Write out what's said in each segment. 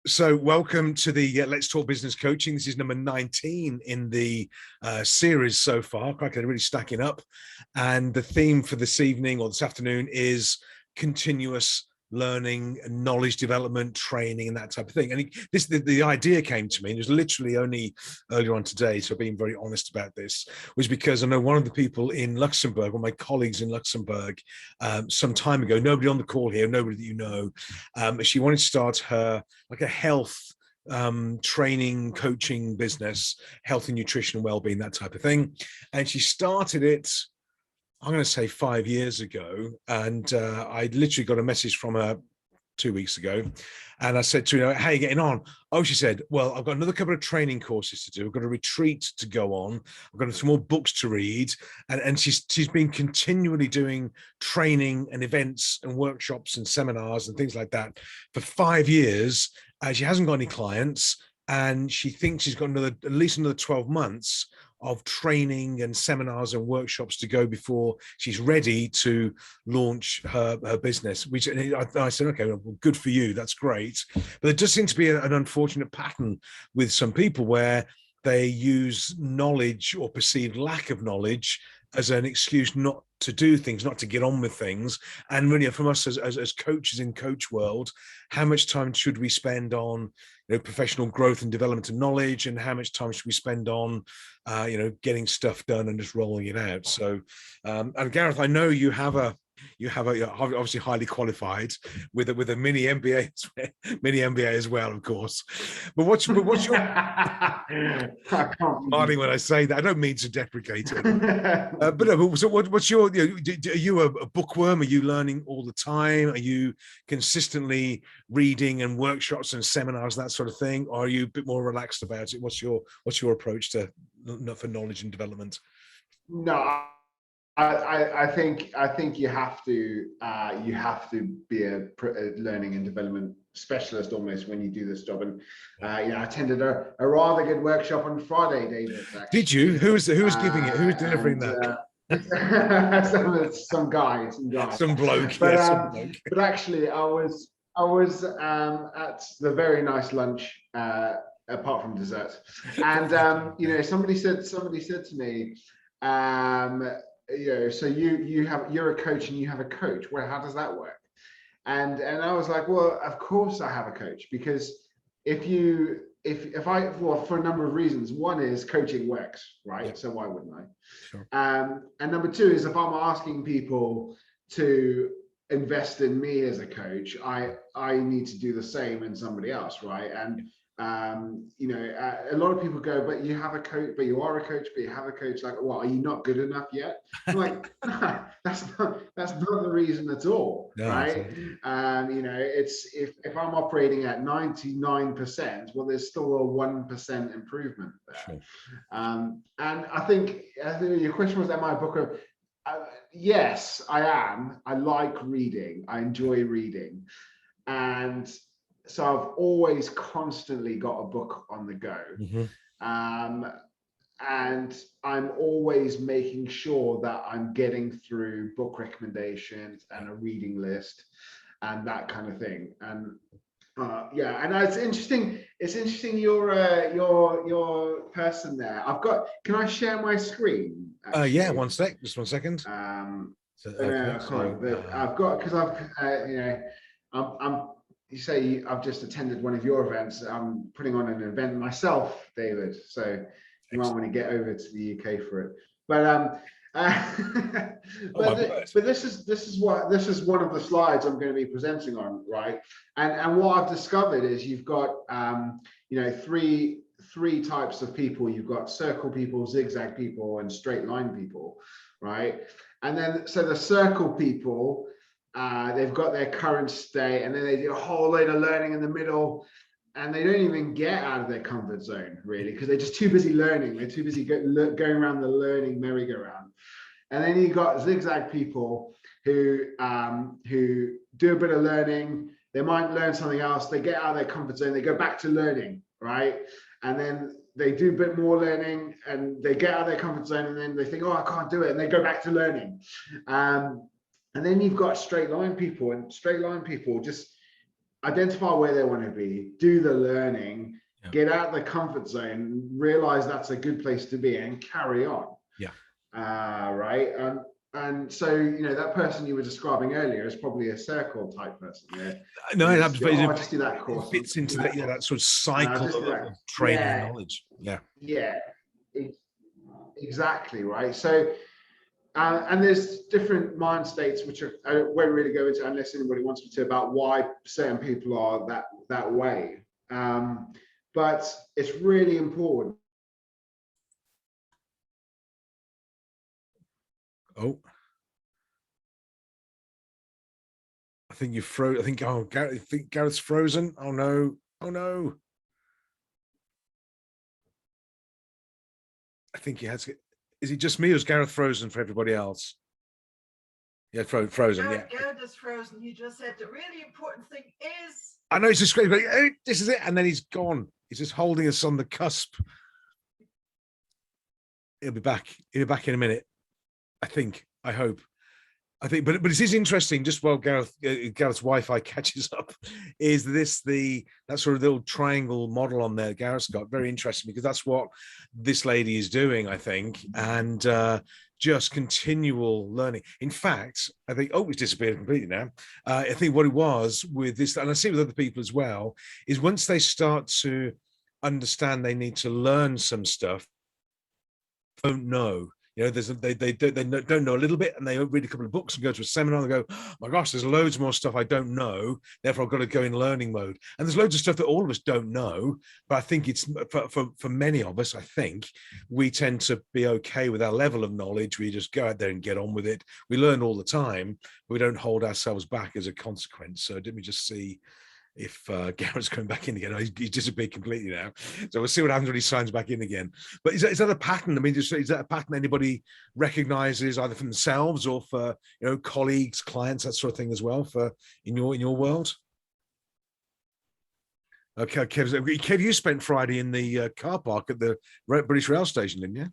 So, welcome to the Let's Talk Business Coaching. This is number 19 in the series so far. Quite really stacking up. And the theme for this evening or this afternoon is continuous learning, knowledge development, training, and that type of thing. And the idea came to me, and it was literally only earlier on today, so being very honest about this, was because I know one of the people in Luxembourg, one of my colleagues in Luxembourg, some time ago, nobody on the call here, nobody that you know, she wanted to start her like a health training, coaching business, health and nutrition and well-being, that type of thing. And she started it, I'm going to say 5 years ago. And I literally got a message from her 2 weeks ago. And I said to her, how are you getting on? Oh, she said, well, I've got another couple of training courses to do. I've got a retreat to go on. I've got some more books to read. And she's been continually doing training and events and workshops and seminars and things like that for 5 years. She hasn't got any clients. And she thinks she's got at least another 12 months of training and seminars and workshops to go before she's ready to launch her business. Which I said, okay, well, good for you. That's great. But there does seem to be an unfortunate pattern with some people where they use knowledge or perceived lack of knowledge as an excuse not to do things, not to get on with things. And really, from us as coaches in coach world, how much time should we spend on professional growth and development of knowledge, and how much time should we spend on getting stuff done and just rolling it out? So and Gareth, I know you have you're obviously highly qualified with a mini MBA as well, of course. But what's your smiling when I say that? I don't mean to deprecate it. But no, so what's your? Are you a bookworm? Are you learning all the time? Are you consistently reading and workshops and seminars, that sort of thing? Or are you a bit more relaxed about it? What's your approach for knowledge and development? No, I think you have to be a learning and development specialist almost when you do this job. And I attended a rather good workshop on Friday, David. Actually. Did you? Who was giving it? Who was delivering that? Some guy, some bloke. But yeah, some bloke. But actually, I was at the very nice lunch. Apart from dessert, and somebody said to me, so you're a coach and you have a coach. Well, how does that work? And I was like, well, of course I have a coach, because if I for a number of reasons. One is coaching works, right? Yeah. So why wouldn't I? Sure. And number two is, if I'm asking people to invest in me as a coach, I need to do the same in somebody else, right? And a lot of people go, but you have a coach, but you are a coach, but you have a coach. Like, what, are you not good enough yet? I'm like, nah, that's not the reason at all, no, right? It's if I'm operating at 99%, well, there's still a 1% improvement there. Sure. And I think your question was, am I a booker? Yes, I am. I like reading. I enjoy reading, and so I've always constantly got a book on the go. Mm-hmm. And I'm always making sure that I'm getting through book recommendations and a reading list and that kind of thing. And and it's interesting. It's interesting. Your person there. Can I share my screen? Yeah, just 1 second. I've got, because I'm. You say I've just attended one of your events. I'm putting on an event myself, David. So you might want to get over to the UK for it. But but this is one of the slides I'm going to be presenting on, right? And what I've discovered is you've got three types of people. You've got circle people, zigzag people, and straight line people, right? And then so the circle people, they've got their current state, and then they do a whole load of learning in the middle, and they don't even get out of their comfort zone, really, because they're just too busy learning. They're too busy going around the learning merry-go-round. And then you've got zigzag people who do a bit of learning. They might learn something else. They get out of their comfort zone. They go back to learning, right? And then they do a bit more learning, and they get out of their comfort zone, and then they think, oh, I can't do it, and they go back to learning. And then you've got straight line people, and straight line people just identify where they want to be, do the learning, get out of the comfort zone, realize that's a good place to be, and carry on. Yeah. Right. And so, that person you were describing earlier is probably a circle type person. No, I just do that course. It fits into that sort of cycle of training and knowledge. Yeah. Yeah. Exactly. Right. So, and there's different mind states, which I won't really go into unless anybody wants me to, about why certain people are that way. But it's really important. Oh, I think you froze. I think Gareth's frozen. Oh no! Oh no! I think he has. Is it just me, or is Gareth frozen for everybody else? Yeah, frozen. Yeah, Gareth is frozen. You just said the really important thing is. I know, it's just great, but hey, this is it, and then he's gone. He's just holding us on the cusp. He'll be back. He'll be back in a minute. I think. I hope. I think, but it is interesting. Just while Gareth's Wi-Fi catches up, is that sort of little triangle model on there Gareth's got, very interesting, because that's what this lady is doing, I think, and just continual learning. In fact, I think it's disappeared completely now. I think what it was with this, and I see it with other people as well, is once they start to understand they need to learn some stuff, don't know. They don't know a little bit, and they read a couple of books and go to a seminar and go, oh my gosh, there's loads more stuff I don't know. Therefore, I've got to go in learning mode. And there's loads of stuff that all of us don't know. But I think it's for many of us, I think we tend to be okay with our level of knowledge. We just go out there and get on with it. We learn all the time, but we don't hold ourselves back as a consequence. So didn't we just see if Gareth's coming back in again? He's disappeared completely now. So we'll see what happens when he signs back in again. But is that a pattern? I mean, is that a pattern anybody recognizes either from themselves or for colleagues, clients, that sort of thing as well for in your world? Okay, Kev, you spent Friday in the car park at the British Rail Station, didn't you?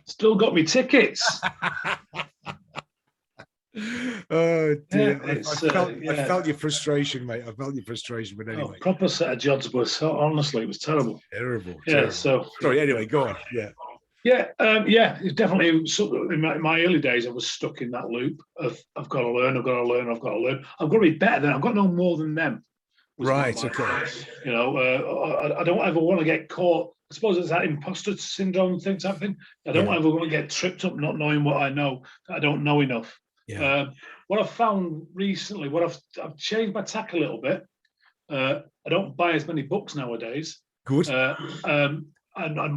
Still got me tickets. Oh dear! I felt your frustration, mate. I felt your frustration, but anyway, proper set of jobs. But honestly, it was terrible. Terrible. So sorry. Anyway, go on. Yeah. It's definitely in my early days. I was stuck in that loop of I've got to learn, I've got to learn, I've got to learn. I've got to be better than. I've got to know more than them. Right. Okay. I don't ever want to get caught. I suppose it's that imposter syndrome thing. I don't ever want to get tripped up not knowing what I know. I don't know enough. Yeah. What I've found recently, I've changed my tack a little bit. I don't buy as many books nowadays. Good. And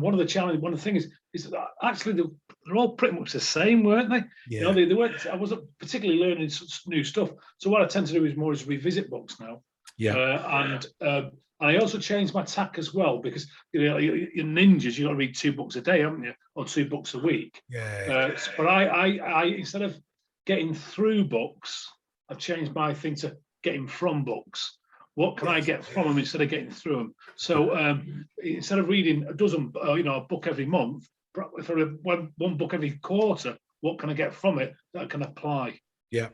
one of the things is that actually they're all pretty much the same, weren't they? Yeah. They weren't. I wasn't particularly learning new stuff. So what I tend to do is revisit books now. Yeah. And I also changed my tack as well, because you're ninjas. You got to read 2 books a day, haven't you, or 2 books a week? Yeah. But I instead of getting through books, I've changed my thing to getting from books. What can I get from them instead of getting through them? So instead of reading a dozen, a book every month, if I read one book every quarter, what can I get from it that I can apply? Yeah.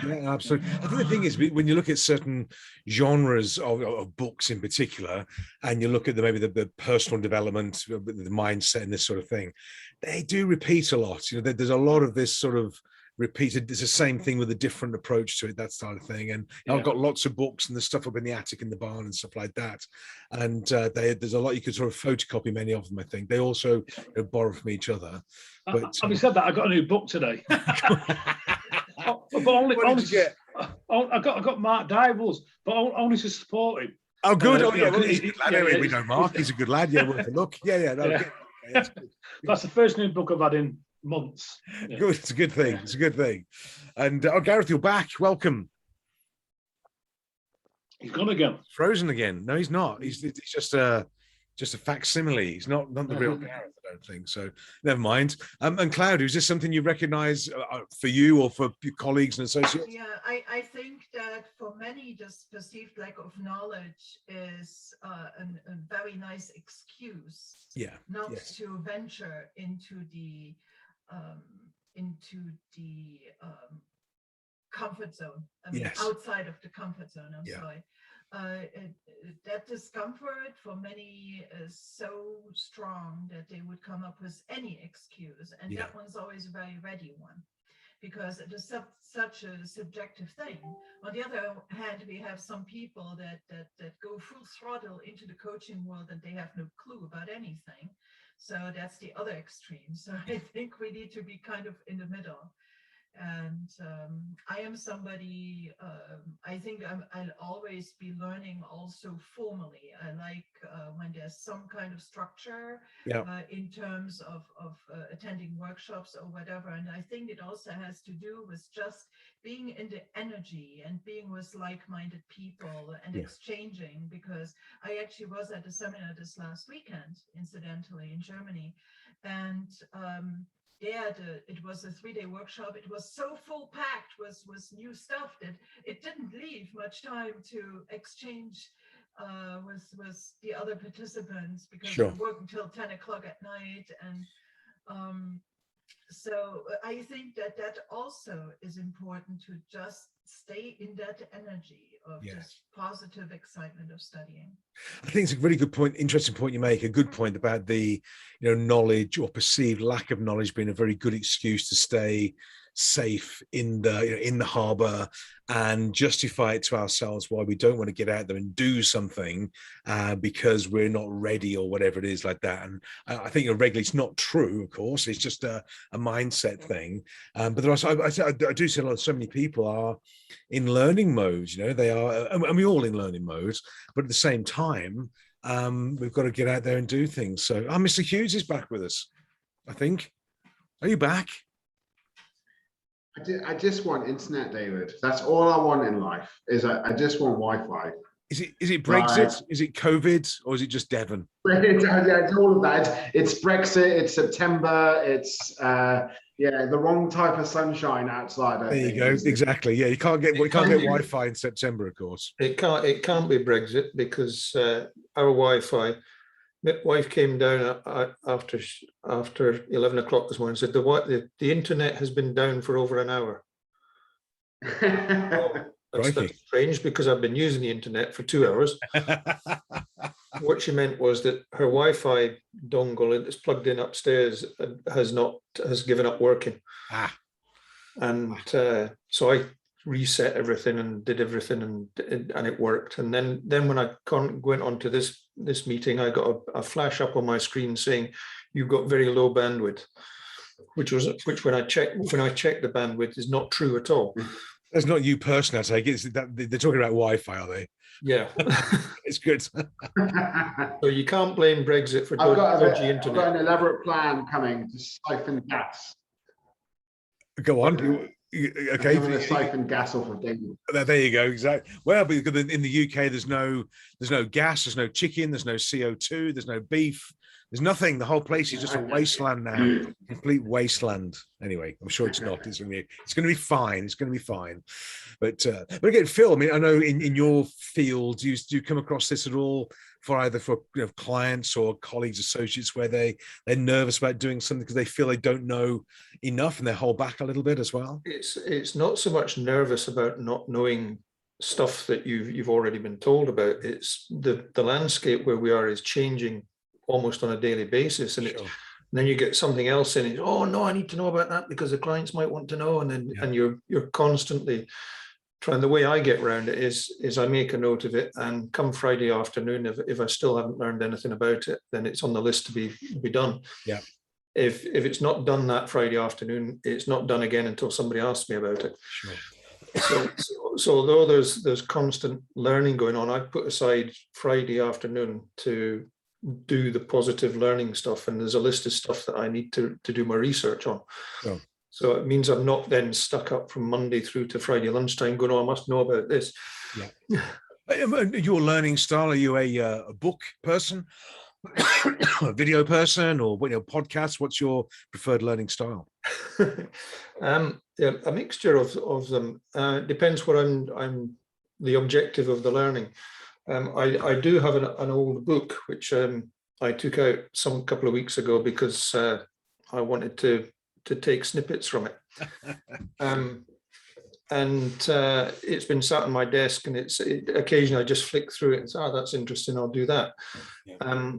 Yeah, absolutely. I think the thing is, when you look at certain genres of books in particular, and you look at maybe the personal development, the mindset, and this sort of thing, they do repeat a lot. There's a lot of this sort of repeated. It's the same thing with a different approach to it, that sort of thing. And I've got lots of books and the stuff up in the attic in the barn and stuff like that. And there's a lot you could sort of photocopy many of them. I think they also borrow from each other. But having said that, I got a new book today. But only I got Mark Dybulls, but only to support him. Oh, good. Well, he's a good lad. Anyway, we know Mark. He's a good lad. Yeah, worth a look. Yeah. That's the first new book I've had in months. Yeah. Good. It's a good thing. It's a good thing. And Gareth, you're back. Welcome. He's gone again. Frozen again. No, he's not. He's just a facsimile. He's not the real Gareth, I don't think. So never mind. And Cloud, is this something you recognise for you or for your colleagues and associates? Yeah, I think that for many, this perceived lack of knowledge is a very nice excuse. Not to venture into the comfort zone. I mean, outside of the comfort zone. I'm sorry. That discomfort for many is so strong that they would come up with any excuse, and that one's always a very ready one, because it is such a subjective thing. On the other hand, we have some people that go full throttle into the coaching world and they have no clue about anything. So that's the other extreme. So I think we need to be kind of in the middle. And I am somebody, I think I'll always be learning also formally. I like when there's some kind of structure in terms of attending workshops or whatever. And I think it also has to do with just being in the energy and being with like-minded people and exchanging, because I actually was at a seminar this last weekend, incidentally, in Germany. And it was a 3-day workshop. It was so full packed with new stuff that it didn't leave much time to exchange with the other participants, because we worked until 10 o'clock at night. And so I think that also is important, to just stay in that energy of just positive excitement of studying. I think it's a really good point, interesting point you make, a good point about the, knowledge or perceived lack of knowledge being a very good excuse to stay safe in the harbor and justify it to ourselves why we don't want to get out there and do something because we're not ready or whatever it is like that. And I think regularly it's not true, of course, it's just a mindset thing. But there are, I do see so many people are in learning modes, they are, and we all in learning modes, but at the same time, we've got to get out there and do things. So Mr. Hughes is back with us, I think. Are you back? I just want internet, David. That's all I want in life. Is I just want Wi-Fi. Is it Brexit? Is it COVID? Or is it just Devon? It's all of that. It's Brexit. It's September. It's the wrong type of sunshine outside. There you go. Exactly. Yeah, you can't get Wi-Fi in September, of course. It can't be Brexit, because our Wi-Fi. My wife came down after 11 o'clock this morning and said the internet has been down for over an hour. That's strange, because I've been using the internet for 2 hours. What she meant was that her Wi-Fi dongle that's plugged in upstairs has given up working. And so I reset everything and did everything, and it worked. And then when I went on to this meeting, I got a flash up on my screen saying you've got very low bandwidth, which when I checked the bandwidth is not true at all. That's not you personally, I take it. They're talking about Wi-Fi, are they? Yeah. It's good. So you can't blame Brexit for dodgy internet. I've got an elaborate plan coming to siphon gas. Go on. Okay, I'm going to siphon gas off of David. There you go. Exactly. Well, because in the UK, there's no gas, there's no chicken, there's no CO2, there's no beef, there's nothing. The whole place is just a wasteland now, complete wasteland. Anyway, I'm sure it's not. It's going to be fine. It's going to be fine. But again, Phil, I mean, I know in your field, do you come across this at all for either clients or colleagues, associates, where they're nervous about doing something because they feel they don't know enough and they hold back a little bit as well? It's not so much nervous about not knowing stuff that you've already been told about. It's the landscape where we are is changing almost on a daily basis, and and then you get something else in it. Oh no, I need to know about that because the clients might want to know, and then and you're constantly trying. The way I get around it is I make a note of it, and come Friday afternoon, if I still haven't learned anything about it, then it's on the list to be done. Yeah. If it's not done that Friday afternoon, it's not done again until somebody asks me about it. Sure. So although there's constant learning going on, I put aside Friday afternoon to do the positive learning stuff, and there's a list of stuff that I need to do my research on. Sure. So it means I'm not then stuck up from Monday through to Friday lunchtime going, oh, I must know about this. Yeah. Your learning style, are you a book person, a video person, or podcasts? What's your preferred learning style? Yeah, a mixture of them. Depends what I'm the objective of the learning. I do have an old book which I took out a couple of weeks ago because I wanted to take snippets from it. and it's been sat on my desk, and occasionally I just flick through it and say, oh, that's interesting, I'll do that. Yeah.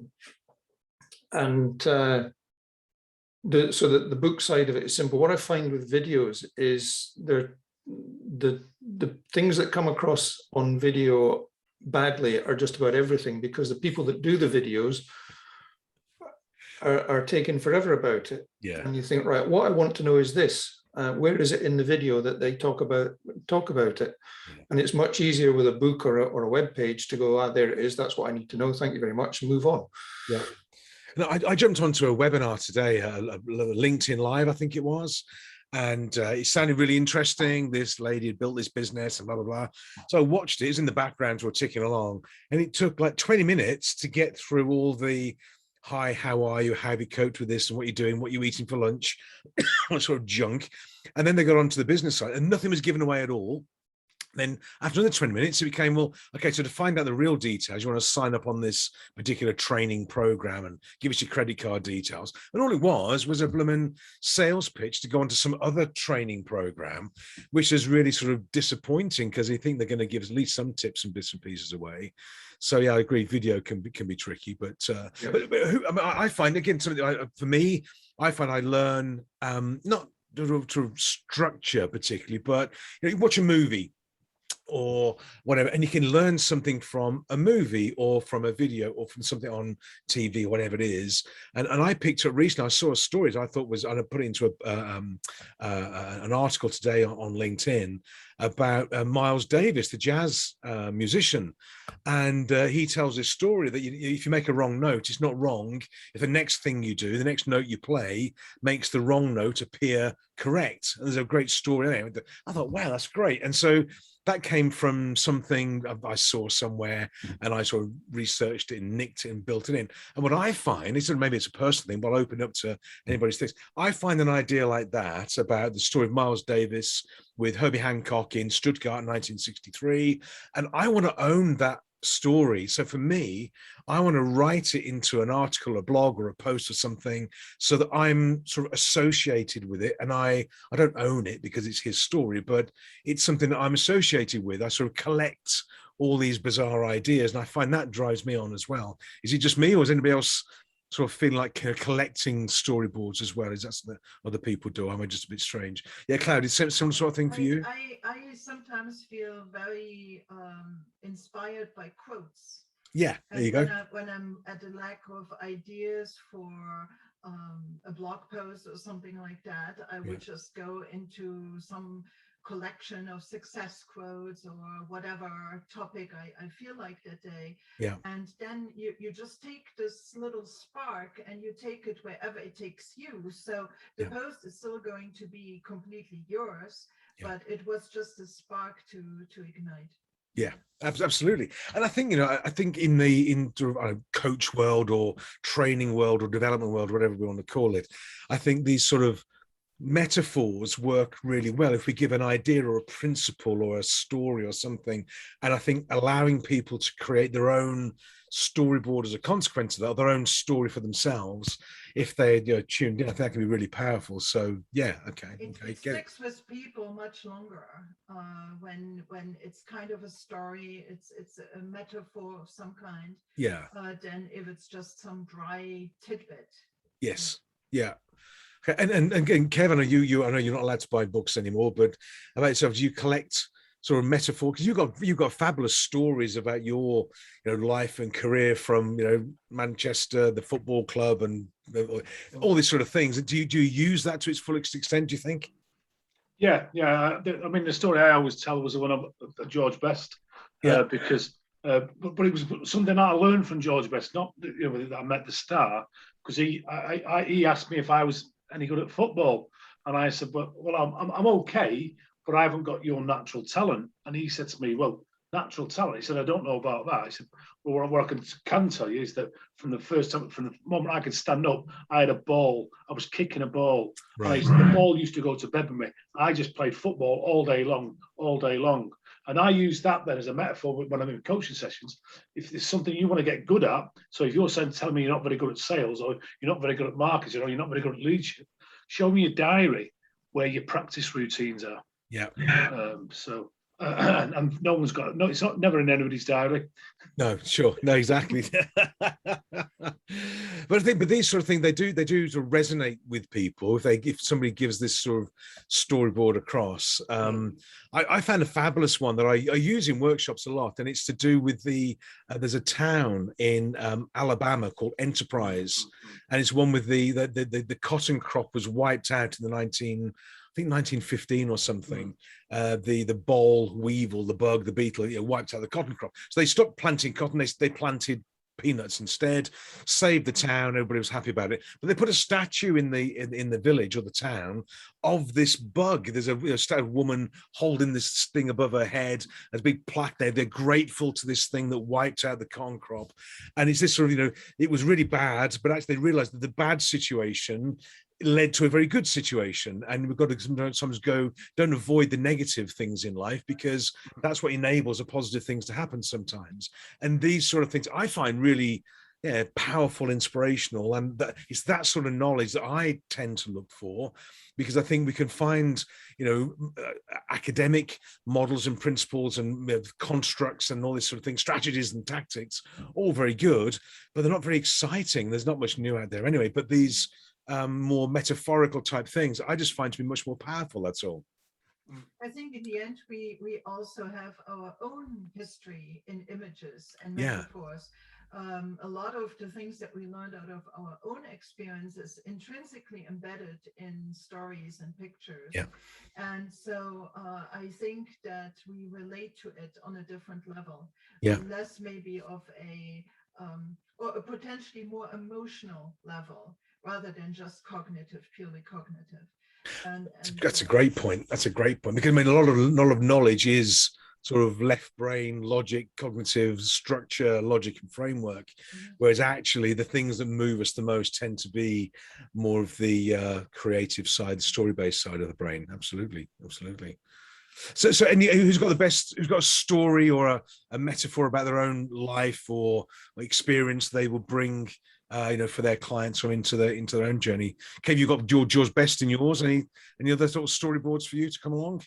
So that the book side of it is simple. What I find with videos is the things that come across on video badly are just about everything, because the people that do the videos are taking forever about it. Yeah. And you think, right, what I want to know is this. Where is it in the video that they talk about it? Yeah. And it's much easier with a book or a web page to go, there it is. That's what I need to know. Thank you very much, and move on. Yeah. No, I jumped onto a webinar today, a LinkedIn Live, I think it was, and it sounded really interesting. This lady had built this business and blah, blah, blah. So I watched it. It was in the background, we were ticking along, and it took like 20 minutes to get through all the, hi, how are you? How have you coped with this? And what you're doing, what you're eating for lunch, what sort of junk. And then they got onto the business side, and nothing was given away at all. Then after another 20 minutes, it became, well, okay, so to find out the real details, you want to sign up on this particular training program and give us your credit card details. And all it was a blooming sales pitch to go onto some other training program, which is really sort of disappointing, because you think they're going to give at least some tips and bits and pieces away. So yeah, I agree. Video can be tricky, but I find, again, something for me, I find I learn not to structure particularly, but you watch a movie or whatever, and you can learn something from a movie or from a video or from something on TV, whatever it is. And I picked up recently, I saw a story I thought was, I put it into an article today on LinkedIn about Miles Davis, the jazz musician. And he tells this story that if you make a wrong note, it's not wrong if the next thing you do, the next note you play, makes the wrong note appear correct. And there's a great story there. I thought, wow, that's great. And so that came from something I saw somewhere, and I sort of researched it and nicked it and built it in. And what I find is, maybe it's a personal thing, but I'll open up to anybody's things. I find an idea like that about the story of Miles Davis with Herbie Hancock in Stuttgart in 1963, and I want to own that story. So for me, I want to write it into an article, a blog, or a post or something, so that I'm sort of associated with it. And I don't own it because it's his story, but it's something that I'm associated with. I sort of collect all these bizarre ideas, and I find that drives me on as well. Is it just me, or is anybody else sort of feeling like collecting storyboards as well? Is that something that other people do? Am I just a bit strange? Yeah, Cloud, is some sort of thing for you? I sometimes feel very inspired by quotes. Yeah, there you go. When I'm at a lack of ideas for a blog post or something like that, I would just go into some collection of success quotes or whatever topic I feel like that day. Yeah. And then you just take this little spark and you take it wherever it takes you. So the post is still going to be completely yours, but it was just a spark to ignite. Yeah, absolutely. And I think, I think in coach world or training world or development world, whatever we want to call it, I think these sort of metaphors work really well if we give an idea or a principle or a story or something. And I think allowing people to create their own storyboard as a consequence of that, their own story for themselves, if they're tuned in, I think that can be really powerful. So yeah, okay. It sticks with people much longer when it's kind of a story, it's a metaphor of some kind. Yeah. Than if it's just some dry tidbit. Yes. Yeah. Okay. And again, Kevin, I know you're not allowed to buy books anymore, but about yourself, do you collect sort of metaphor? Because you've got fabulous stories about your life and career from Manchester, the football club, and all these sort of things. Do you use that to its fullest extent, do you think? Yeah. I mean, the story I always tell was the one of George Best, because but it was something I learned from George Best, not that I met the star, because he asked me if I was any good at football, and I said, well, I'm okay, but I haven't got your natural talent. And he said to me, well, natural talent? He said, I don't know about that. I said, well, what I can tell you is that from the moment I could stand up, I had a ball. I was kicking a ball. Right. And the ball used to go to bed with me. I just played football all day long. And I use that then as a metaphor when I'm in coaching sessions. If there's something you want to get good at, so if you're telling me you're not very good at sales, or you're not very good at marketing, or you're not very good at leadership, show me a diary where your practice routines are. Yeah. And no one's got, no, it's not never in anybody's diary. No, sure, no, exactly. But I think, but these sort of things, they do sort of resonate with people if somebody gives this sort of storyboard across. I found a fabulous one that I use in workshops a lot, and it's to do with there's a town in Alabama called Enterprise, and it's one with the cotton crop was wiped out in the 1915 or something. The boll weevil, the bug, the beetle, wiped out the cotton crop. So they stopped planting cotton. They planted peanuts instead, saved the town. Everybody was happy about it. But they put a statue in the village or the town of this bug. There's a woman holding this thing above her head, a big plaque there. They're grateful to this thing that wiped out the cotton crop. And it's this sort of, it was really bad, but actually they realized that the bad situation led to a very good situation, and we've got to sometimes don't avoid the negative things in life, because that's what enables the positive things to happen sometimes. And these sort of things I find really powerful, inspirational, and it's that sort of knowledge that I tend to look for, because I think we can find academic models and principles and constructs and all this sort of thing, strategies and tactics, all very good, but they're not very exciting. There's not much new out there anyway. But these more metaphorical type things I just find to be much more powerful. That's all. I think in the end we also have our own history in images and Yeah. metaphors. A lot of the things that we learned out of our own experiences intrinsically embedded in stories and pictures. Yeah. And so I think that we relate to it on a different level. Yeah. Less maybe of or a potentially more emotional level, rather than just purely cognitive. And that's a great point. That's a great point, because I mean, a lot of knowledge is sort of left brain logic, cognitive structure, logic and framework, whereas actually the things that move us the most tend to be more of the creative side, the story-based side of the brain. Absolutely. So and who's got a story or a metaphor about their own life or experience they will bring for their clients or into their own journey? Kev, you've got yours best in yours. Any other sort of storyboards for you to come along?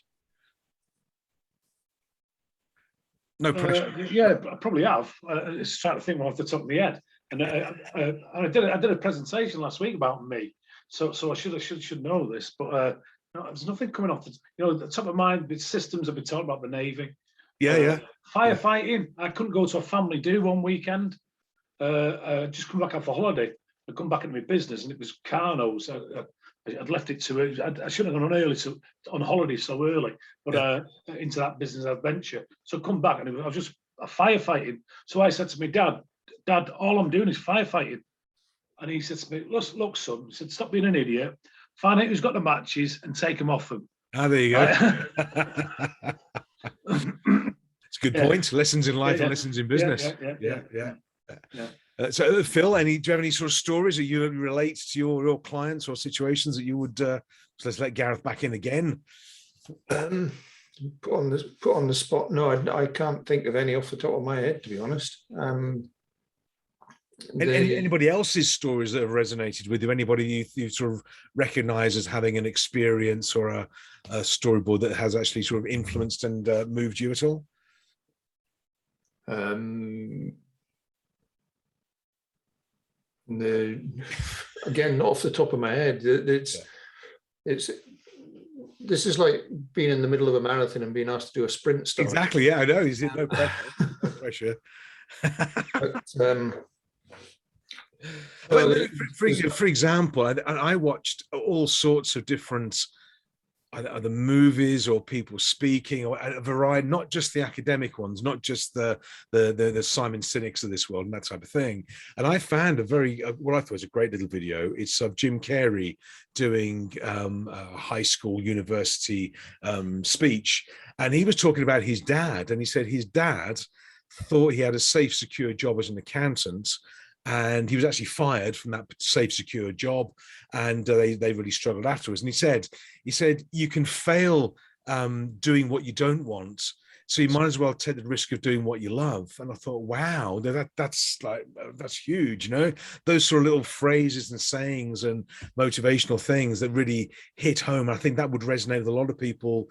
No pressure. Yeah, I probably have. Just trying to think off the top of my head. And I did a presentation last week about me, so I should know this, but there's nothing coming off the top of mind. With systems, I've been talking about the Navy. Yeah. Firefighting. I couldn't go to a family do one weekend. Just come back off a holiday. I come back into my business, and it was Carno's. I'd left it too early. I shouldn't have gone on holiday so early, but into that business adventure. So come back, and I was just firefighting. So I said to my dad, all I'm doing is firefighting. And he said to me, look, son, he said, stop being an idiot. Find out who's got the matches and take them off them. Ah, there you go. It's a good point. Lessons in life and lessons in business. Yeah. So Phil, do you have any sort of stories that you relate to your clients or situations that you would so let's let Gareth back in again? Put on the spot. No, I can't think of any off the top of my head, to be honest. Anybody else's stories that have resonated with you? Anybody you sort of recognize as having an experience or a storyboard that has actually sort of influenced and moved you at all? Again, not off the top of my head. This is like being in the middle of a marathon and being asked to do a sprint start. Exactly. Yeah, I know. He's no pressure. No pressure. For example, I watched all sorts of different either movies or people speaking, or a variety, not just the academic ones, not just the Simon Sinek's of this world and that type of thing. And I found what I thought was a great little video. It's of Jim Carrey doing a high school, university speech, and he was talking about his dad, and he said his dad thought he had a safe, secure job as an accountant, and he was actually fired from that safe, secure job, and they really struggled afterwards. And he said you can fail doing what you don't want, So you might as well take the risk of doing what you love. And I thought, wow, that's huge, you know, those sort of little phrases and sayings and motivational things that really hit home. I think that would resonate with a lot of people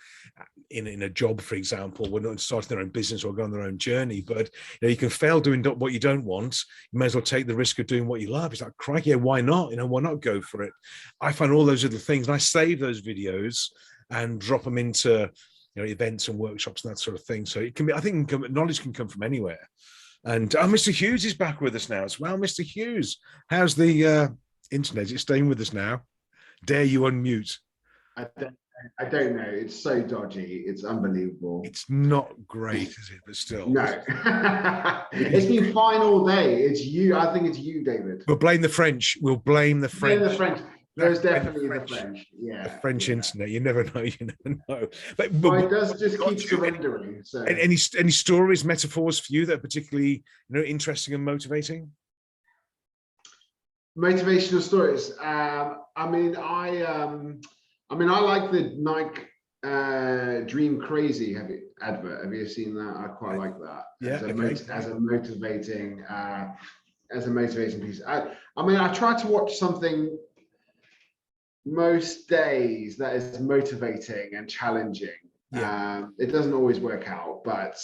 in a job, for example, when they're starting their own business or going on their own journey. But you know, you can fail doing what you don't want. You may as well take the risk of doing what you love. It's like, crikey, yeah, why not? You know, why not go for it? I find all those little things, and I save those videos and drop them into, you know, events and workshops and that sort of thing. So it can be, I think knowledge can come from anywhere. And Mr. Hughes is back with us now as well. Mr. Hughes, how's the internet? Is it staying with us now? Dare you unmute? I don't know. It's so dodgy. It's unbelievable. It's not great, is it? But still. No. It's been fine all day. It's you. I think it's you, David. We'll blame the French. We'll blame the French. Blame the French. There's definitely the French. Yeah. The French internet. You never know. You never know. But it does just keep surrendering. So. Any stories, metaphors for you that are particularly, you know, interesting and motivating? Motivational stories. I like the Nike Dream Crazy advert. Have you seen that? I quite like that. Yeah. As a motivating piece. I try to watch something most days that is motivating and challenging. Yeah. It doesn't always work out, but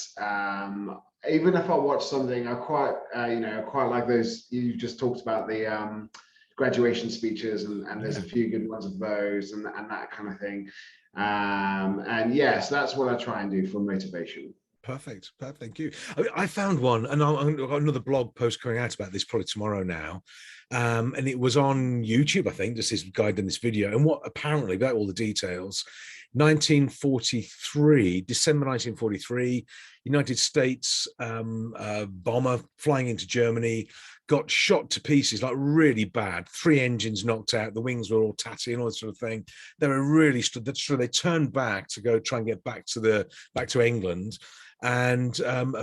even if I watch something, I quite like those you just talked about, the graduation speeches, and there's a few good ones of those and that kind of thing. And yes, that's what I try and do for motivation. Perfect. Thank you. I found one, and I've got another blog post coming out about this probably tomorrow now. And it was on YouTube, I think, just this guide in this video. And what apparently, without all the details, 1943, December 1943, United States bomber flying into Germany, got shot to pieces, like really bad. 3 engines knocked out, the wings were all tatty and all that sort of thing. They were really they turned back to go try and get back to England. And a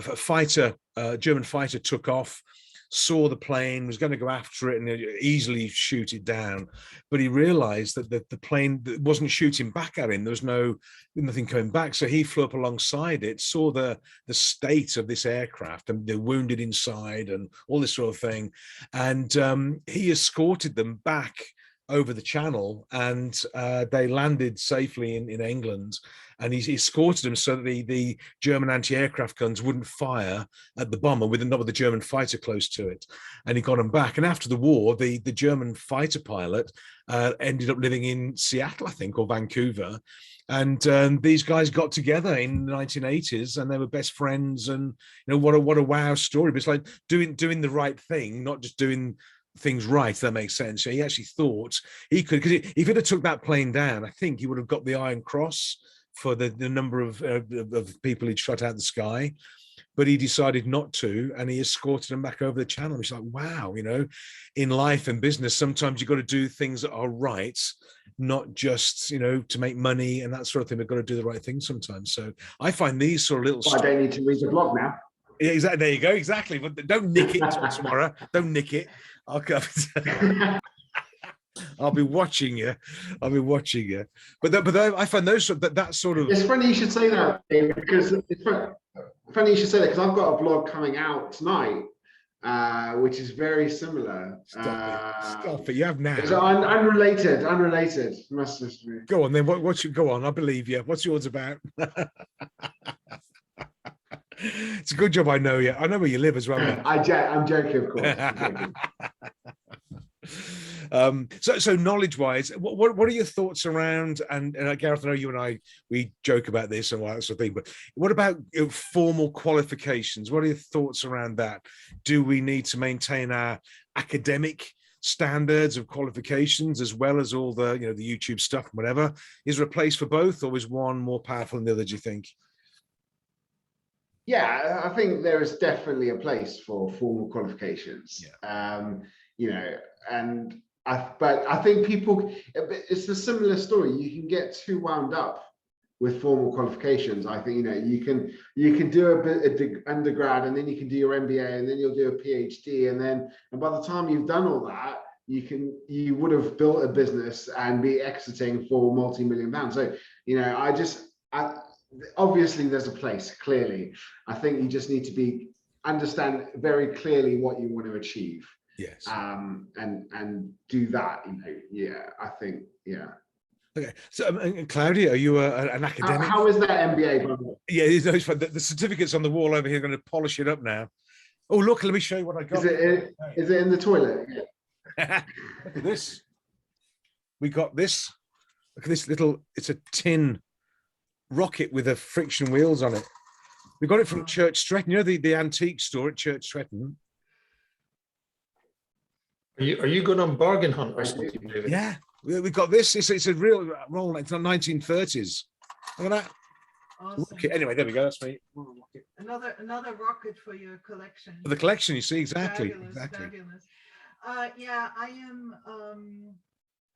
German fighter took off, saw the plane, was going to go after it and easily shoot it down, but he realized that the plane wasn't shooting back at him. There was nothing coming back, so he flew up alongside it, saw the state of this aircraft and the wounded inside and all this sort of thing, and he escorted them back over the channel, and they landed safely in England. And he escorted them so that the German anti-aircraft guns wouldn't fire at the bomber with the German fighter close to it. And he got them back. And after the war, the German fighter pilot ended up living in Seattle, I think, or Vancouver. And these guys got together in the 1980s, and they were best friends. And you know, what a wow story! But it's like doing the right thing, not just doing things right, if that makes sense. So he actually thought he could, because if he'd have took that plane down, I think he would have got the Iron Cross for the number of people he'd shot out the sky, but he decided not to, and he escorted them back over the channel. It's like, wow, you know, in life and business, sometimes you've got to do things that are right, not just, you know, to make money and that sort of thing. We've got to do the right thing sometimes. So I find these sort of little. I don't need to read the blog now. Yeah, exactly. There you go. Exactly. But don't nick it until tomorrow. Don't nick it. I'll come. I'll be watching you. But I find those that sort of. It's funny you should say that, because it's funny you should say that, because I've got a blog coming out tonight, which is very similar. Stop it. You have now. So unrelated. Must just be. Go on then. Go on. I believe you. What's yours about? It's a good job I know you. I know where you live as well. I'm joking, of course. I'm joking. So knowledge-wise, what are your thoughts around? And Gareth, I know you and I, we joke about this and all that sort of thing. But what about formal qualifications? What are your thoughts around that? Do we need to maintain our academic standards of qualifications as well as all the the YouTube stuff and whatever? Is there a place for both, or is one more powerful than the other, do you think? Yeah, I think there is definitely a place for formal qualifications. Yeah. But I think it's a similar story. You can get too wound up with formal qualifications. I think you can do a undergrad, and then you can do your MBA, and then you'll do a PhD, and by the time you've done all that, you would have built a business and be exiting for multi-million pounds. So obviously there's a place, clearly. I think you just need to understand very clearly what you want to achieve. Yes. And do that, yeah, I think, yeah. Okay. So, Claudia, are you an academic? How is that MBA, by the way? Yeah, it's fun. The certificate's on the wall over here. I'm going to polish it up now. Oh, look, let me show you what I got. Is it in the toilet? Yeah. Look at this. We got this. Look at this little, it's a tin rocket with a friction wheels on it. We got it from Church Stretton, the antique store at Church Stretton. Are you going on bargain hunt or something, David? Yeah, we got this. It's a real roll. It's the 1930s. Look at that. Awesome. Okay, anyway, there we go. That's me. Another rocket for your collection. For the collection, you see, exactly. Fabulous, exactly. fabulous. Yeah, I am.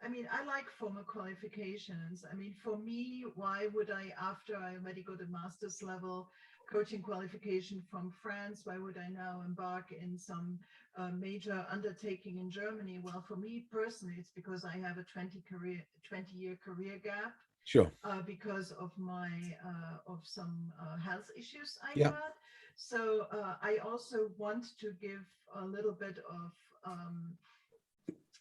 I mean, I like formal qualifications. I mean, for me, why would I, after I already got a master's level coaching qualification from France, why would I now embark in some major undertaking in Germany? Well, for me personally, it's because I have a 20-year career gap. Sure. Because of my some health issues I Yeah. had. So I also want to give a little bit of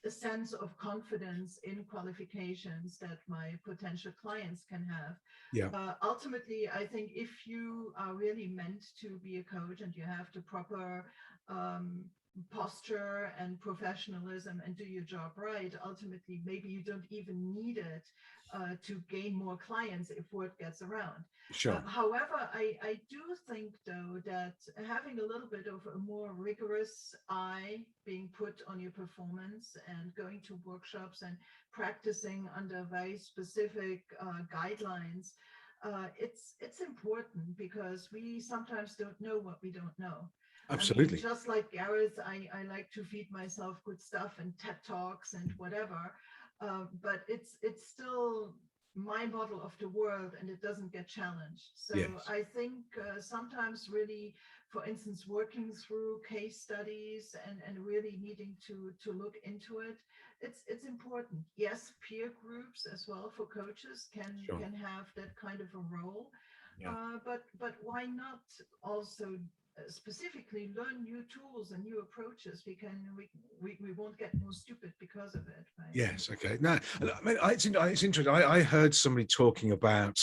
a sense of confidence in qualifications that my potential clients can have. Yeah. Ultimately, I think if you are really meant to be a coach and you have the proper posture and professionalism and do your job right, ultimately, maybe you don't even need it to gain more clients if word gets around. Sure. However, I do think, though, that having a little bit of a more rigorous eye being put on your performance and going to workshops and practicing under very specific guidelines, it's important, because we sometimes don't know what we don't know. Absolutely. I mean, just like Gareth, I like to feed myself good stuff and TED Talks and whatever, but it's still my model of the world, and it doesn't get challenged. So yes. I think sometimes really, for instance, working through case studies and really needing to look into it, it's important. Yes, peer groups as well for coaches can have that kind of a role, but why not also specifically learn new tools and new approaches? We won't get more stupid because of it, right? Yes. Okay. No, I mean, it's interesting. I heard somebody talking about,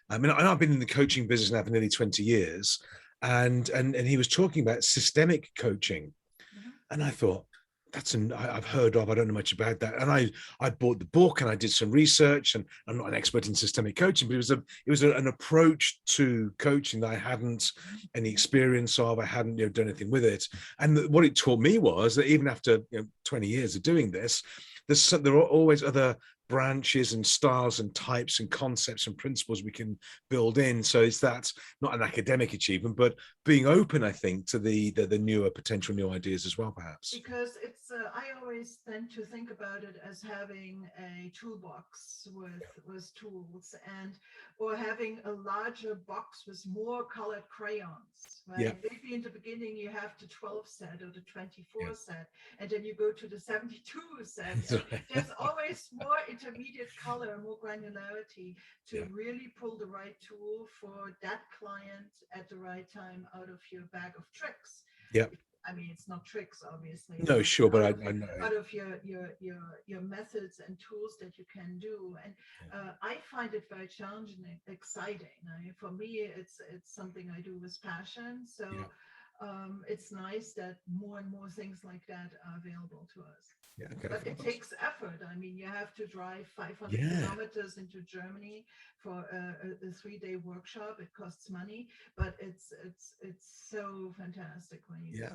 I mean, I've been in the coaching business now for nearly 20 years, and he was talking about systemic coaching. Mm-hmm. And I thought, I've heard of, I don't know much about that. And I bought the book and I did some research, and I'm not an expert in systemic coaching, but it was an approach to coaching that I hadn't any experience of. I hadn't done anything with it. And what it taught me was that even after 20 years of doing this, there are always other branches and styles and types and concepts and principles we can build in. So it's that, not an academic achievement, but being open, I think, to the newer potential new ideas as well, perhaps. Because it's I always tend to think about it as having a toolbox with tools, or having a larger box with more colored crayons, right? Yeah. Maybe in the beginning you have the 12 set or the 24 set, and then you go to the 72 set. There's always more intermediate color, more granularity to really pull the right tool for that client at the right time out of your bag of tricks. Yeah. I mean, it's not tricks, obviously. No, sure, but I know. Out of your methods and tools that you can do, and I find it very challenging and exciting. I mean, for me, it's something I do with passion. So it's nice that more and more things like that are available to us. Yeah, okay. But it takes effort. I mean, you have to drive 500 kilometers into Germany for a 3-day workshop. It costs money, but it's so fantastic when you do it.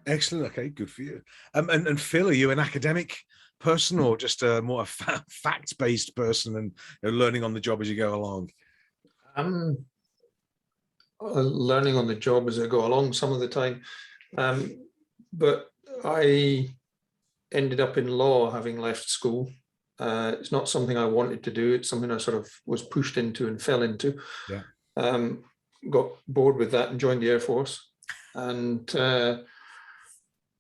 Excellent. Okay, good for you. And Phil, are you an academic person or just a more fact-based person and learning on the job as you go along? I'm learning on the job as I go along some of the time, but I ended up in law having left school. It's not something I wanted to do. It's something I sort of was pushed into and fell into. Yeah. Got bored with that and joined the Air Force, and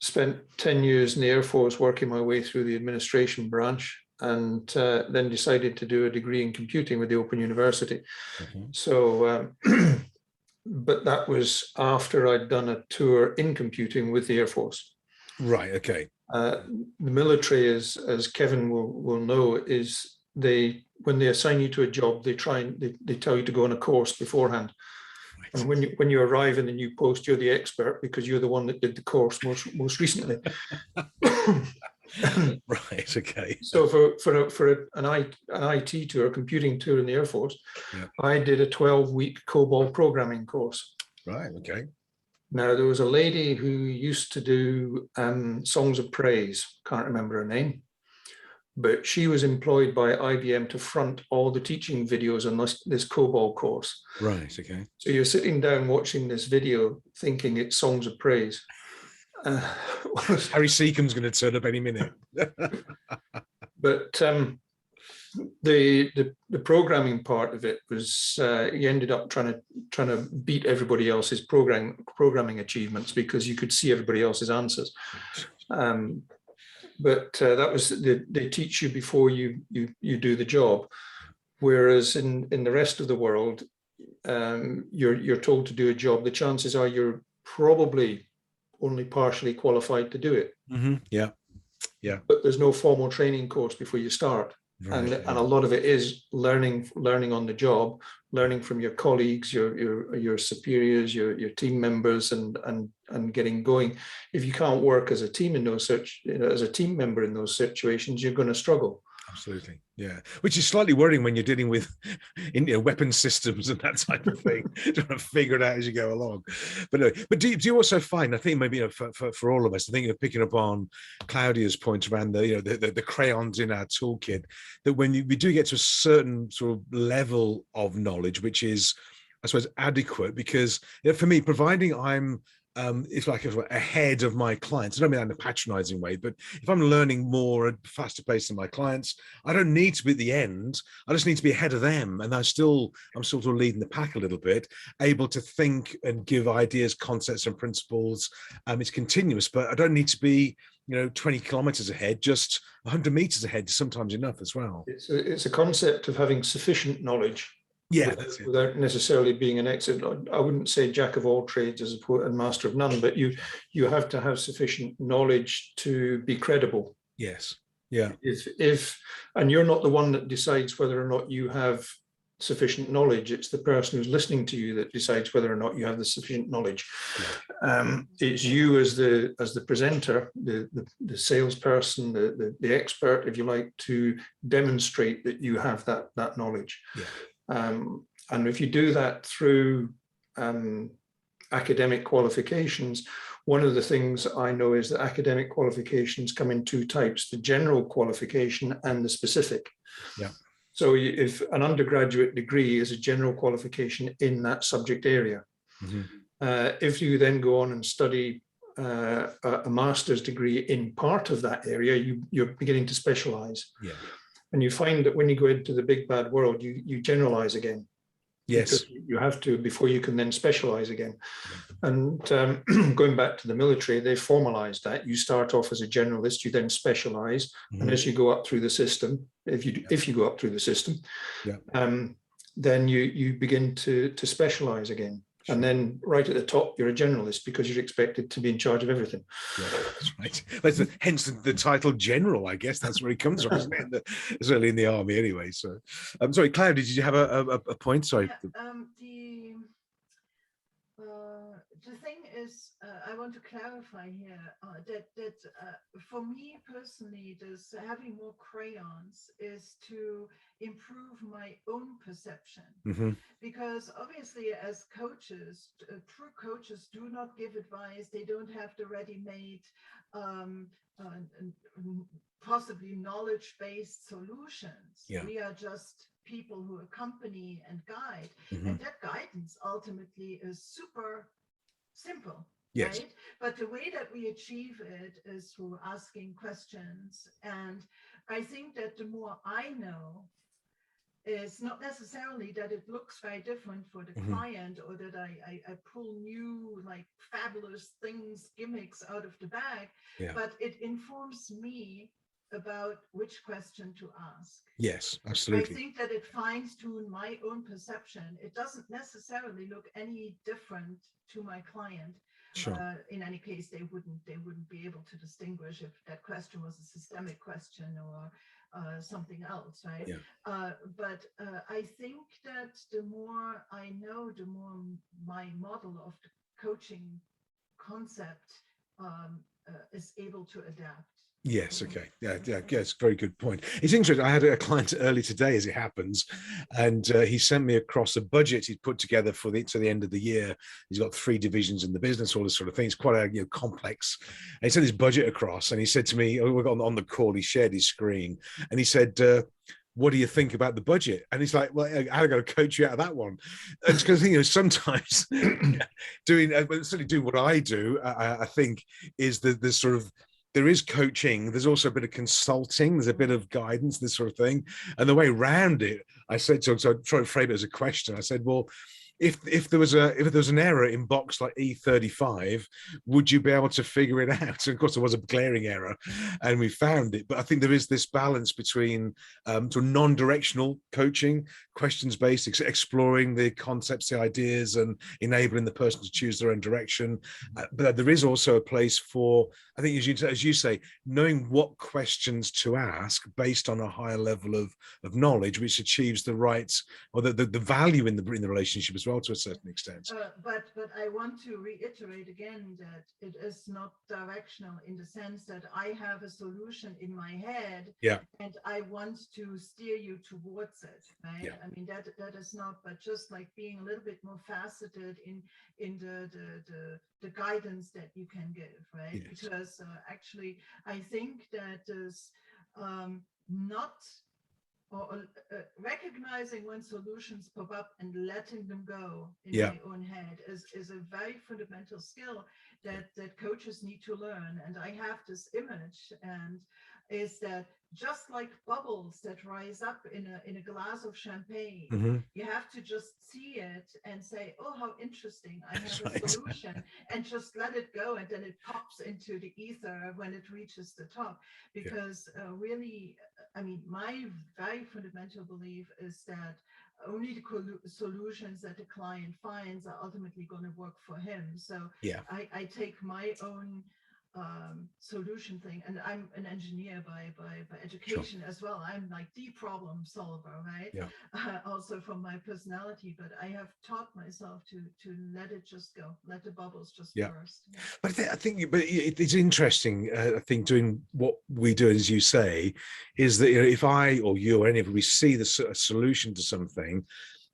spent 10 years in the Air Force working my way through the administration branch. and then decided to do a degree in computing with the Open University. So, but that was after I'd done a tour in computing with the Air Force. Right. Okay. The military, as Kevin will know, is when they assign you to a job, they tell you to go on a course beforehand. Right. And when you arrive in the new post, you're the expert because you're the one that did the course most recently. Right. Okay. So for an IT tour, a computing tour in the Air Force, I did a 12-week COBOL programming course. Right. Okay. Now, there was a lady who used to do songs of praise. Can't remember her name, but she was employed by IBM to front all the teaching videos on this COBOL course. Right. Okay. So you're sitting down watching this video, thinking it's songs of praise. Harry Seacombe's going to turn up any minute. But the programming part of it was he ended up trying to beat everybody else's programming achievements because you could see everybody else's answers. But that was they teach you before you do the job, whereas in the rest of the world, you're told to do a job. The chances are you're probably only partially qualified to do it. Yeah. But there's no formal training course before you start. Right. And a lot of it is learning on the job, learning from your colleagues, your superiors, your team members, and getting going. If you can't work as a team as a team member in those situations, you're going to struggle. Absolutely, yeah. Which is slightly worrying when you're dealing with weapon systems and that type of thing, trying to figure it out as you go along. But do you also find, I think maybe for all of us, I think you're picking up on Claudia's point around the crayons in our toolkit, that when we do get to a certain sort of level of knowledge, which is, I suppose, adequate, because for me, providing I'm it's like ahead of my clients. I don't mean that in a patronizing way, but if I'm learning more at a faster pace than my clients, I don't need to be at the end. I just need to be ahead of them. And I'm sort of leading the pack a little bit, able to think and give ideas, concepts and principles. It's continuous, but I don't need to be 20 kilometers ahead, just 100 meters ahead is sometimes enough as well. It's a concept of having sufficient knowledge. Yeah, without necessarily being an expert. I wouldn't say jack of all trades as a master of none, but you have to have sufficient knowledge to be credible. Yes. Yeah. And you're not the one that decides whether or not you have sufficient knowledge. It's the person who's listening to you that decides whether or not you have the sufficient knowledge. Yeah. It's you as the presenter, the salesperson, the expert, if you like, to demonstrate that you have that knowledge. Yeah. And if you do that through academic qualifications, one of the things I know is that academic qualifications come in two types: the general qualification and the specific. Yeah. So if an undergraduate degree is a general qualification in that subject area, if you then go on and study a master's degree in part of that area, you're beginning to specialize. Yeah. And you find that when you go into the big bad world, you generalize again. Yes. Because you have to before you can then specialize again. And going back to the military, they formalized that. You start off as a generalist, you then specialize. And as you go up through the system, if you go up through the system, then you begin to specialize again. Sure. And then right at the top, you're a generalist because you're expected to be in charge of everything. Yeah, that's right. Hence the title general, I guess. That's where it comes from, isn't it? Certainly in the army anyway. So I'm sorry, Claudia, did you have a point? Sorry. Yeah, the thing is, I want to clarify here that for me personally, having more crayons is to improve my own perception. Because obviously, as coaches, true coaches do not give advice. They don't have the ready-made, possibly knowledge-based solutions. Yeah. We are just people who accompany and guide, and that guidance ultimately is super simple. Yes. Right? But the way that we achieve it is through asking questions. And I think that the more I know, it's not necessarily that it looks very different for the client, or that I pull new, like, fabulous things, gimmicks out of the bag, but it informs me about which question to ask. Yes, I absolutely. think that it fines tune my own perception. It doesn't necessarily look any different to my client. Sure. In any case, they wouldn't be able to distinguish if that question was a systemic question or something else, right? Yeah. But I think that the more I know, the more my model of the coaching concept is able to adapt. Yes. Okay. Yeah. Yeah. Yes. Very good point. It's interesting. I had a client early today, as it happens, and he sent me across a budget he'd put together for to the end of the year. He's got 3 divisions in the business, all this sort of thing. It's quite a complex. And he sent his budget across, and he said to me, we got on the call. He shared his screen, and he said, what do you think about the budget? And he's like, well, I got to coach you out of that one. And it's because, sometimes certainly doing what I do, I think is the sort of, there is coaching, there's also a bit of consulting, there's a bit of guidance, this sort of thing. And the way around it, I said to him, so I tried to frame it as a question. I said, well, if there was an error in box like E35, would you be able to figure it out? And of course, there was a glaring error, and we found it. But I think there is this balance between sort of non-directional coaching, questions-based, exploring the concepts, the ideas, and enabling the person to choose their own direction. But there is also a place for, I think, as you say, knowing what questions to ask based on a higher level of knowledge, which achieves the right or the value in the relationship as well, to a certain extent. But I want to reiterate again that it is not directional in the sense that I have a solution in my head, and I want to steer you towards it, right? I mean, that is not, but just like being a little bit more faceted in the guidance that you can give, right? Yes. Because actually, I think that is not. Or recognizing when solutions pop up and letting them go in my own head is a very fundamental skill that coaches need to learn. And I have this image, and is that just like bubbles that rise up in a glass of champagne, you have to just see it and say, oh, how interesting, I have a solution, and just let it go, and then it pops into the ether when it reaches the top. Because really, I mean, my very fundamental belief is that only the solutions that the client finds are ultimately going to work for him. So I take my own solution thing, and I'm an engineer by education as well. I'm like the problem solver, right? Also from my personality, but I have taught myself to let it just go, let the bubbles just burst. But I think it's interesting. I think doing what we do, as you say, is that if I or you or any of us, we see the solution to something,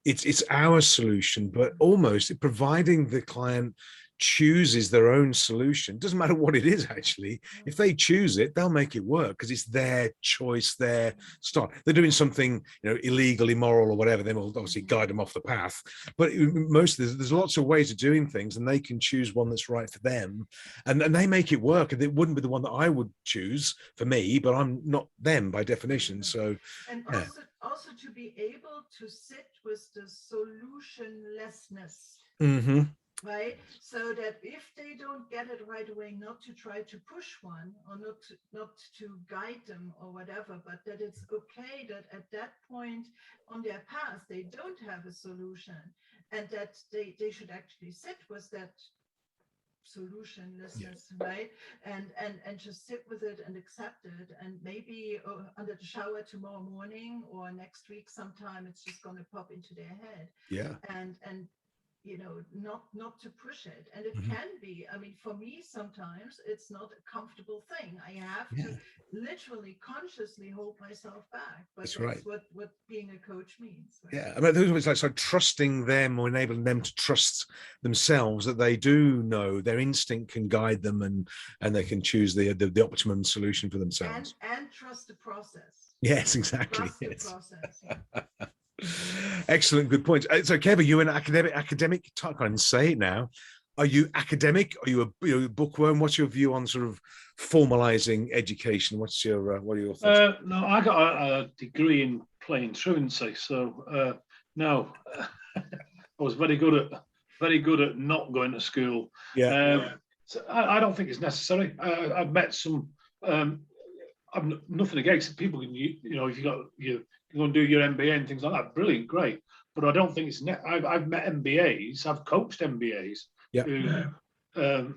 it's our solution, but almost providing the client chooses their own solution. Doesn't matter what it is, actually. If they choose it, they'll make it work because it's their choice, their start. They're doing something illegal, immoral, or whatever, then we'll obviously guide them off the path. But there's lots of ways of doing things, and they can choose one that's right for them, and they make it work. And it wouldn't be the one that I would choose for me, but I'm not them by definition. So and also to be able to sit with the solutionlessness. Right, so that if they don't get it right away, not to try to push one or not to guide them or whatever, but that it's okay that at that point on their path they don't have a solution, and that they should actually sit with that solutionlessness, right, and just sit with it and accept it, and maybe under the shower tomorrow morning or next week sometime it's just going to pop into their head, and not to push it. And it can be, I mean, for me, sometimes it's not a comfortable thing. I have to literally consciously hold myself back. But that's right. What being a coach means. Right? Yeah. I mean, it's like trusting them or enabling them to trust themselves, that they do know their instinct can guide them, and they can choose the optimum solution for themselves. And trust the process. Yes, exactly. Trust the process. Yeah. Excellent, good point. So, Kev, are you an academic? I can't say it now. Are you academic? Are you a bookworm? What's your view on sort of formalizing education? What are your thoughts? No, I got a degree in plain truancy, so no, I was very good at not going to school. Yeah. So I don't think it's necessary. I've met some. I'm nothing against it. People can, you know, if you got you go and do your MBA and things like that, brilliant, great. But I don't think it's I've met MBAs, I've coached MBAs Yeah. who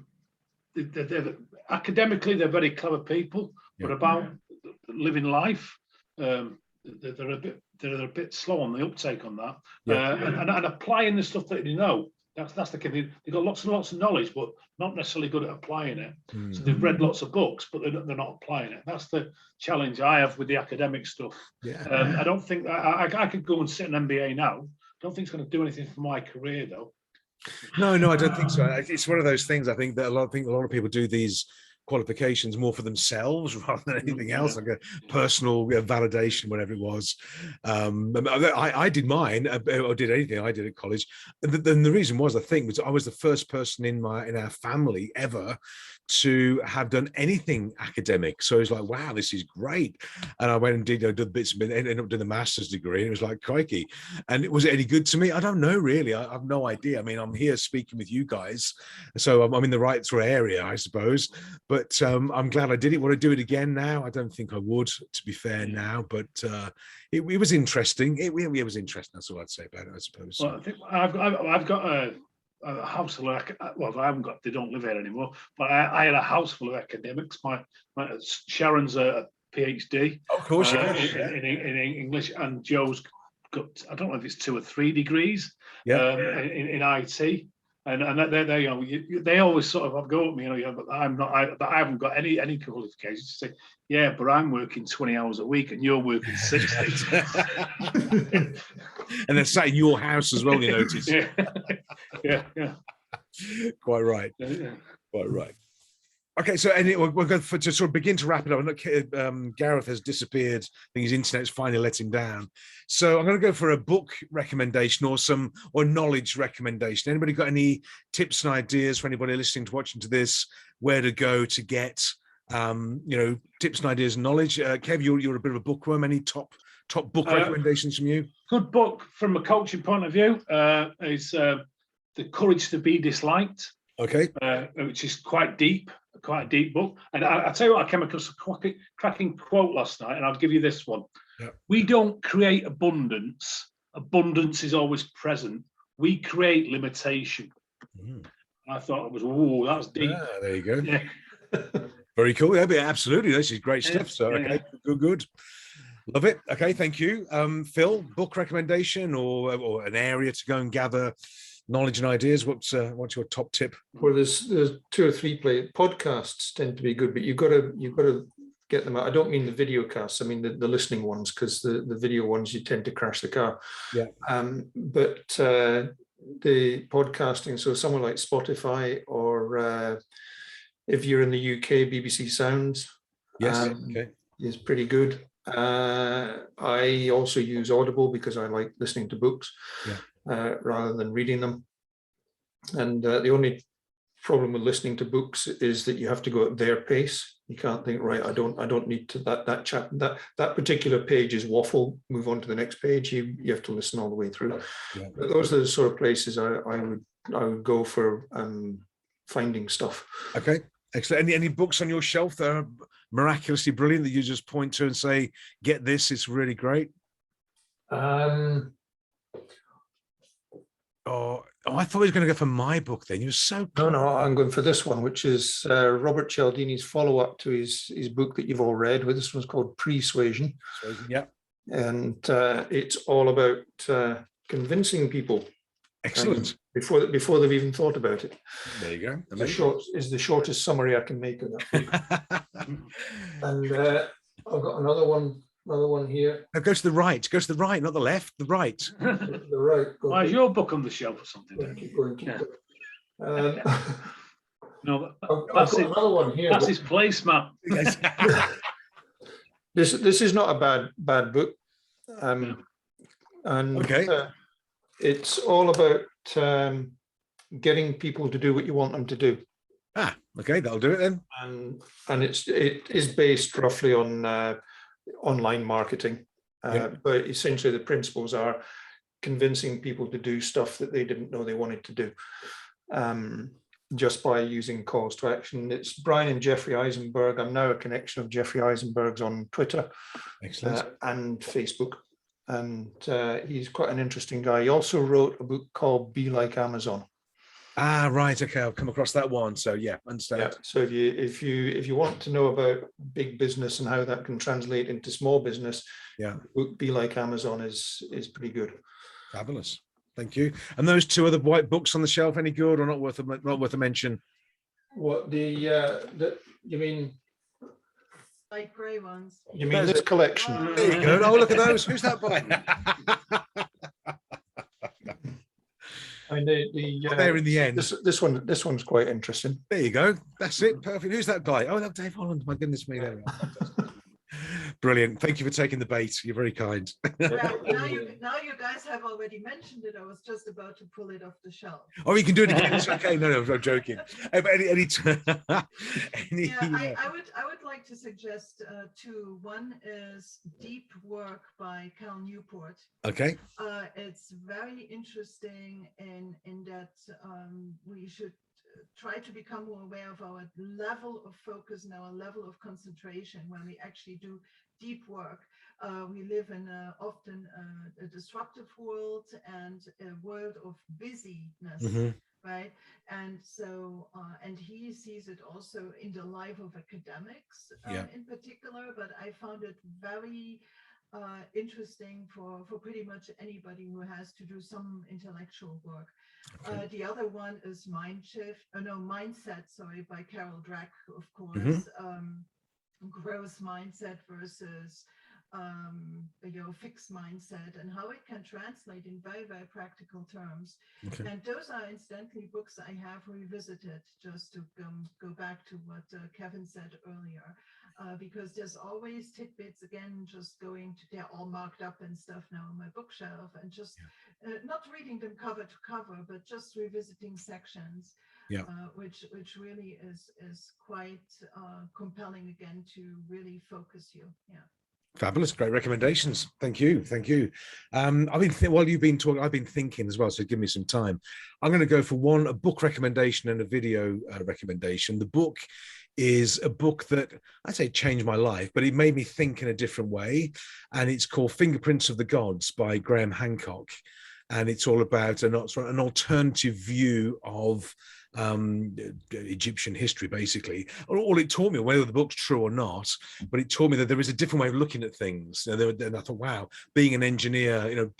academically they're very clever people, but about living life, they're a bit slow on the uptake on that. And applying the stuff that they know. That's the key. They've got lots and lots of knowledge, but not necessarily good at applying it. So they've read lots of books, but they're not applying it. That's the challenge I have with the academic stuff. I don't think I could go and sit an MBA now. I don't think it's going to do anything for my career, though. No, I don't think so. It's one of those things. I think that a lot of people do these qualifications more for themselves rather than anything else, like a personal validation, whatever it was. I did mine, or did anything I did at college. And the reason was, I think, was I was the first person in our family ever to have done anything academic. So it was like, wow, this is great. And I went and did bits, ended up doing the master's degree, and it was like, crikey. And was it any good to me? I don't know, really. I have no idea. I mean, I'm here speaking with you guys, so I'm in the right sort of area, I suppose. But I'm glad I did it. Would I do it again now? I don't think I would, to be fair now. But it was interesting. It was interesting. That's all I'd say about it, I suppose. Well, I think I've got a house full of, well, I haven't got, they don't live here anymore, but I had a house full of academics. My Sharon's a PhD. Of course, in English, and Joe's got, I don't know if it's 2 or 3 degrees in IT. And they always sort of go at me, you know, but I haven't got any qualifications. To say, yeah, but I'm working 20 hours a week and you're working 60. And they're sat in your house as well, you notice. Yeah. Quite right. Quite right. Okay, so we're going to sort of begin to wrap it up. Gareth has disappeared. I think his internet's finally let him down. So I'm going to go for a book recommendation or knowledge recommendation. Anybody got any tips and ideas for anybody listening to watching to this? Where to go to get tips and ideas and knowledge? Kev, you're a bit of a bookworm. Any top book recommendations from you? Good book from a coaching point of view is The Courage to Be Disliked. Okay, which is quite a deep book. And I tell you what, I came across a cracking quote last night, and I'll give you this one. We don't create abundance. Abundance is always present. We create limitation. I thought it was, that's deep. Yeah, there you go. Yeah. Very cool. Yeah, absolutely. This is great stuff. So, okay, good. Love it. Okay, thank you. Phil, book recommendation or an area to go and gather knowledge and ideas? What's your top tip? Well, there's 2 or 3 podcasts tend to be good, but you've got to get them out. I don't mean the video casts. I mean the listening ones, because the video ones you tend to crash the car. Yeah. But the podcasting, so someone like Spotify, or if you're in the UK, BBC Sounds. Yes. Okay. Is pretty good. I also use Audible because I like listening to books. Yeah. Rather than reading them. And the only problem with listening to books is that you have to go at their pace. You can't think, right, I don't need to that particular page is waffle, move on to the next page. You have to listen all the way through. Yeah. But those are the sort of places I would go for finding stuff. Okay, excellent. Any books on your shelf that are miraculously brilliant that you just point to and say, get this, it's really great? Oh, I thought he was going to go for my book then. You're so close. No, I'm going for this one, which is Robert Cialdini's follow-up to his book that you've all read. This one's called Persuasion. Yeah. And it's all about convincing people. Excellent. Before they've even thought about it. There you go. Is the shortest summary I can make of that book. And I've got another one here. No, go to the right. Go to the right, not the left. The right. The right. Why is your book on the shelf or something? Keep going. No, that's another one here. That's his placemat. This is not a bad book. And okay. It's all about getting people to do what you want them to do. Okay, that'll do it then. And it is based roughly on online marketing, but essentially the principles are convincing people to do stuff that they didn't know they wanted to do. just by using calls to action. It's Brian and Jeffrey Eisenberg. I'm now a connection of Jeffrey Eisenberg's on Twitter and Facebook. And he's quite an interesting guy. He also wrote a book called Be Like Amazon. Ah, right. Okay, I've come across that one. So yeah, understand. Yeah. So if you want to know about big business and how that can translate into small business, yeah, the book Be Like Amazon is pretty good. Fabulous. Thank you. And those two other white books on the shelf, any good or not worth a mention? What you mean? Light grey ones. You mean this collection? There you go. Oh, look at those. Who's that by? I mean, there in the end. This one's quite interesting. There you go. That's it. Perfect. Who's that guy? Oh, that's Dave Holland. My goodness me. There we are. Brilliant. Thank you for taking the bait. You're very kind. Well, now you guys have already mentioned it. I was just about to pull it off the shelf. Oh, you can do it again. It's okay. No, I'm joking. Yeah, I would like to suggest two. One is Deep Work by Cal Newport. Okay. It's very interesting in that we should try to become more aware of our level of focus and our level of concentration when we actually do deep work. We live in often a disruptive world and a world of busyness, right? And so, and he sees it also in the life of academics in particular, but I found it very interesting for pretty much anybody who has to do some intellectual work. Okay. The other one is Mindset, by Carol Dweck, of course. Growth mindset versus fixed mindset, and how it can translate in very, very practical terms. Okay. And those are incidentally books I have revisited, just to go back to what Kevin said earlier, because there's always tidbits, again, just they're all marked up and stuff now on my bookshelf, and just not reading them cover to cover, but just revisiting sections. Yeah, which really is quite compelling, again, to really focus you. Yeah. Fabulous, great recommendations. Thank you. I've been while you've been talking, I've been thinking as well. So give me some time. I'm going to go for a book recommendation and a video recommendation. The book is a book that I'd say changed my life, but it made me think in a different way. And it's called Fingerprints of the Gods by Graham Hancock. And it's all about an alternative view of Egyptian history, basically. All it taught me, whether the book's true or not, but it taught me that there is a different way of looking at things. And I thought, wow, being an engineer,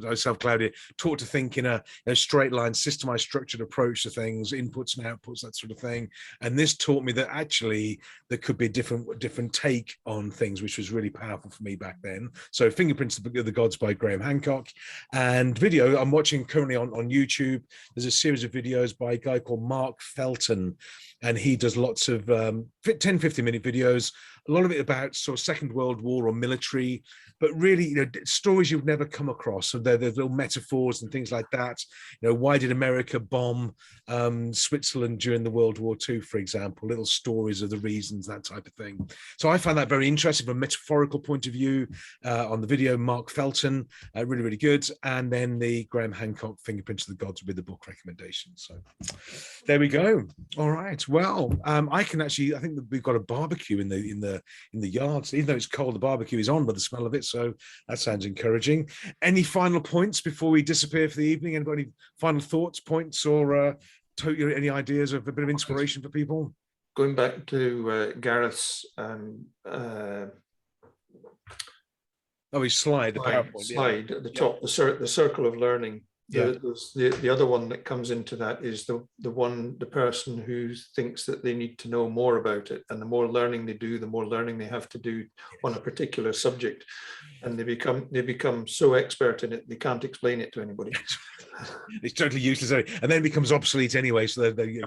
myself, Claudia, taught to think in a straight line, systemized, structured approach to things, inputs and outputs, that sort of thing. And this taught me that actually there could be a different take on things, which was really powerful for me back then. So Fingerprints of the Gods by Graham Hancock. And video, I'm watching currently on YouTube. There's a series of videos by a guy called Mark Felton, and he does lots of 10-15 minute videos, a lot of it about sort of Second World War or military, but really, stories you've never come across. So there's little metaphors and things like that. Why did America bomb Switzerland during the World War II, for example? Little stories of the reasons, that type of thing. So I found that very interesting from a metaphorical point of view. On the video, Mark Felton, really, really good. And then the Graham Hancock Fingerprints of the Gods with the book recommendation. So there we go. All right. Well, I think that we've got a barbecue in the yard. So even though it's cold, the barbecue is on by the smell of it. So that sounds encouraging. Any final points before we disappear for the evening? Anybody final thoughts, points, or any ideas of a bit of inspiration for people? Going back to Gareth's his slide, the PowerPoint slide at the top, the circle of learning. The other one that comes into that is the person who thinks that they need to know more about it, and the more learning they do, the more learning they have to do on a particular subject, and they become so expert in it they can't explain it to anybody. It's totally useless, and then it becomes obsolete anyway, so they're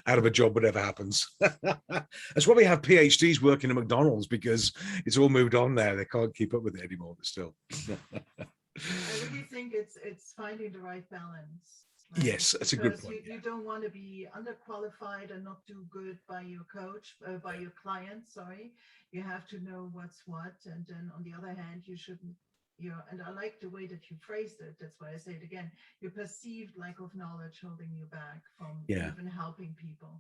out of a job whatever happens. That's why we have PhDs working at McDonald's, because it's all moved on there. They can't keep up with it anymore, but still. I really think it's finding the right balance. Right? Yes, that's a good point. You don't want to be underqualified and not do good by your coach, by your client. Sorry, you have to know what's what, and then on the other hand, you shouldn't and I like the way that you phrased it. That's why I say it again. Your perceived lack of knowledge holding you back from even helping people.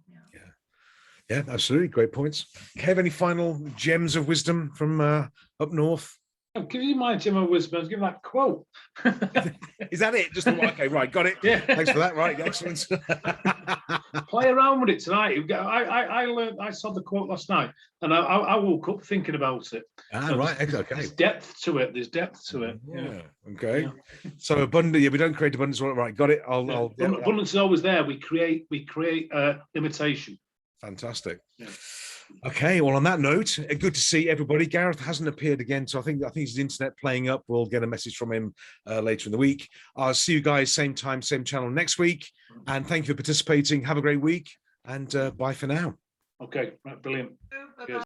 Yeah, absolutely. Great points. Kev, any final gems of wisdom from up north? I'll give you my gem of wisdom. I was giving that quote. Is that it? Just okay, right, got it. Yeah. Thanks for that. Right, excellent. Play around with it tonight. I learned. I saw the quote last night, and I woke up thinking about it. Right, okay. There's depth to it. There's depth to it. Yeah. Okay. So abundant. Yeah, we don't create abundance. Right, got it. Abundance is always there. We create limitation. Fantastic. Yeah. Okay, well, on that note, good to see everybody. Gareth hasn't appeared again, so I think his internet playing up. We'll get a message from him later in the week. I'll see you guys same time, same channel next week. And thank you for participating. Have a great week, and bye for now. Okay, right, brilliant. Bye-bye.